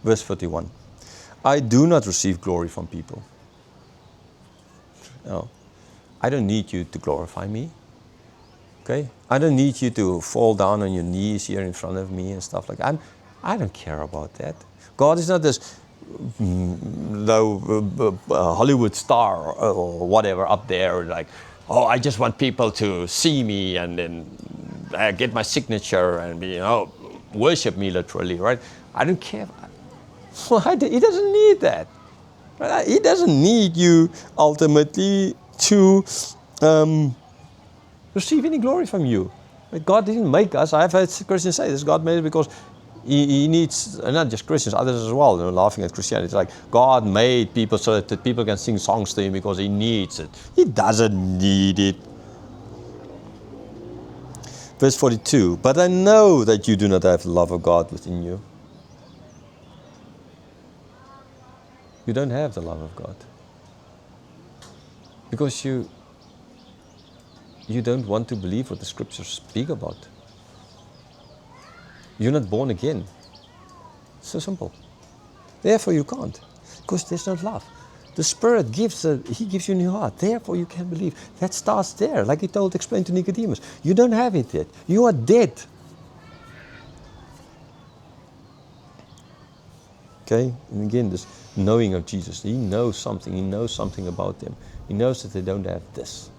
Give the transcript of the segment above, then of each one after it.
Verse 41. I do not receive glory from people. No. I don't need you to glorify me. Okay? I don't need you to fall down on your knees here in front of me and stuff like that. I don't care about that. God is not this Hollywood star or whatever up there, like, oh, I just want people to see me and then get my signature and worship me literally, right? I don't care. He doesn't need that. Right? He doesn't need you ultimately to receive any glory from you. But God didn't make us. I've heard Christians say this. God made it because He needs, not just Christians, others as well, laughing at Christianity. It's like God made people so that people can sing songs to Him because He needs it. He doesn't need it. Verse 42, but I know that you do not have the love of God within you. You don't have the love of God. Because you don't want to believe what the scriptures speak about. You're not born again. It's so simple. Therefore you can't. Because there's no love. The Spirit gives, He gives you a new heart. Therefore you can believe. That starts there. Like He explained to Nicodemus. You don't have it yet. You are dead. Okay? And again, this knowing of Jesus. He knows something. He knows something about them. He knows that they don't have this.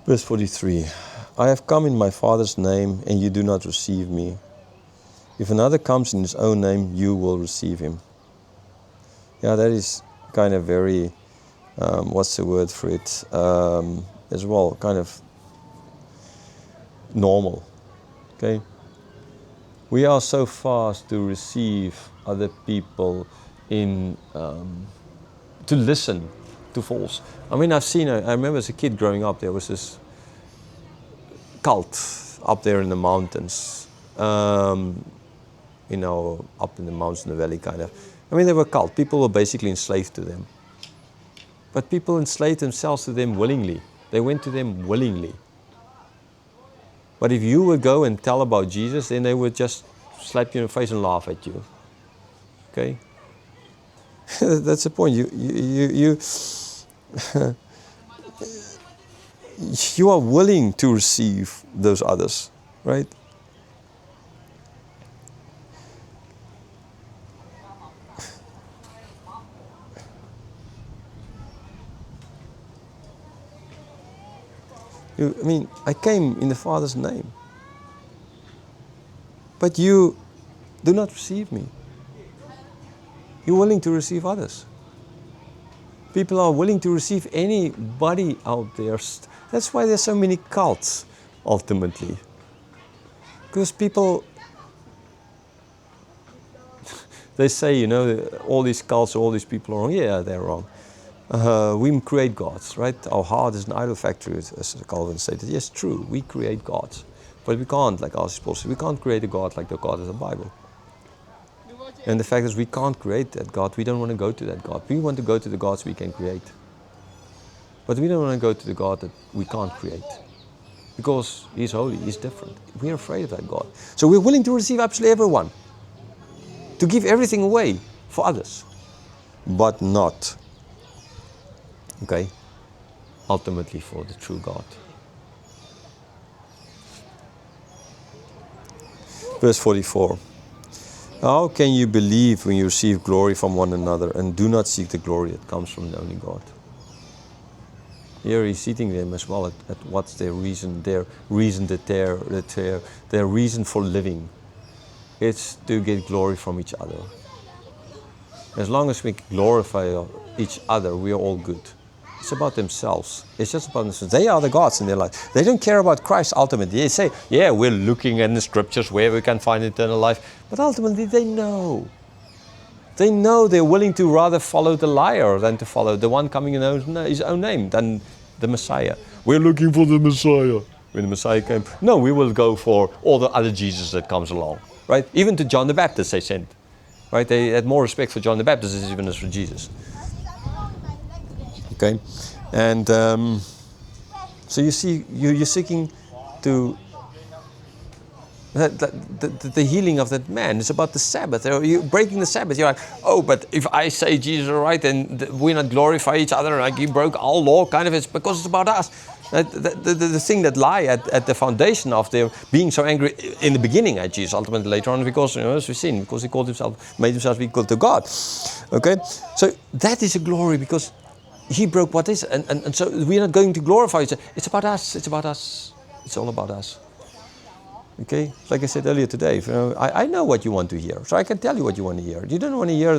Verse 43, I have come in my Father's name, and you do not receive me. If another comes in his own name, you will receive him. Yeah, that is kind of very, what's the word for it, as well, kind of normal, okay? We are so fast to receive other people to listen to false. I mean, I remember as a kid growing up, there was this cult up there in the mountains, up in the mountains in the valley kind of. I mean, they were a cult. People were basically enslaved to them. But people enslaved themselves to them willingly. They went to them willingly. But if you would go and tell about Jesus, then they would just slap you in the face and laugh at you. Okay? That's the point. You are willing to receive those others, right? I came in the Father's name, but you do not receive me. You're willing to receive others. People are willing to receive anybody out there. That's why there's so many cults, ultimately. Because people, they say, all these cults, all these people are wrong. Yeah, they're wrong. We create gods, right? Our heart is an idol factory, as Calvin stated. Yes, true, we create gods. But we can't, like our supposed to, we can't create a God like the God of the Bible. And the fact is we can't create that God. We don't want to go to that God. We want to go to the gods we can create. But we don't want to go to the God that we can't create. Because He's holy, He's different. We're afraid of that God. So we're willing to receive absolutely everyone. To give everything away for others. But not, ultimately for the true God. Verse 44. How can you believe when you receive glory from one another and do not seek the glory that comes from the only God? Here He's seating them as well at what's their reason for living. It's to get glory from each other. As long as we glorify each other, we are all good. It's about themselves. It's just about themselves. They are the gods in their life. They don't care about Christ ultimately. They say, yeah, we're looking in the scriptures where we can find eternal life. But ultimately they know. They know they're willing to rather follow the liar than to follow the one coming in his own name, than the Messiah. We're looking for the Messiah. When the Messiah came, no, we will go for all the other Jesus that comes along. Right? Even to John the Baptist they sent. Right? They had more respect for John the Baptist even as for Jesus. Okay? And So you see, you're seeking to the healing of that man. It's about the Sabbath. You're breaking the Sabbath. You're like, oh, but if I say Jesus is right, then we not glorify each other, like he broke our law, kind of. It's because it's about us. The thing that lie at the foundation of their being so angry in the beginning at Jesus, ultimately later on, because, as we've seen, because he called himself, made himself equal to God. Okay? So that is a glory because he broke what is, and so we're not going to glorify each other. It's about us. It's about us. It's all about us. Okay, like I said earlier today, I know what you want to hear, so I can tell you what you want to hear. You don't want to hear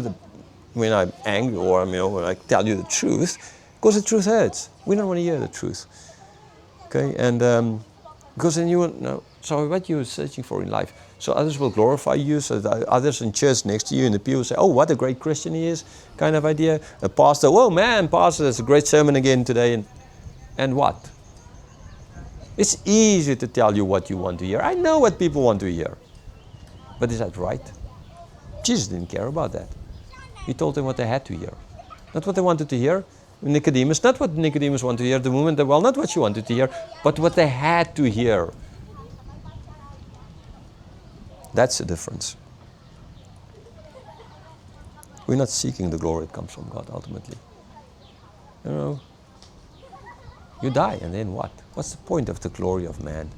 when I'm angry or when I tell you the truth, because the truth hurts. We don't want to hear the truth. Okay, and because then you won't know. So what you're searching for in life, so others will glorify you, so that others in church next to you in the pew will say, "Oh, what a great Christian he is," kind of idea. A pastor, "Oh man, pastor, that's a great sermon again today," and what? It's easy to tell you what you want to hear. I know what people want to hear. But is that right? Jesus didn't care about that. He told them what they had to hear. Not what they wanted to hear. Nicodemus, not what Nicodemus wanted to hear. The woman, well, not what she wanted to hear, but what they had to hear. That's the difference. We're not seeking the glory that comes from God, ultimately. You die, and then what? What's the point of the glory of man?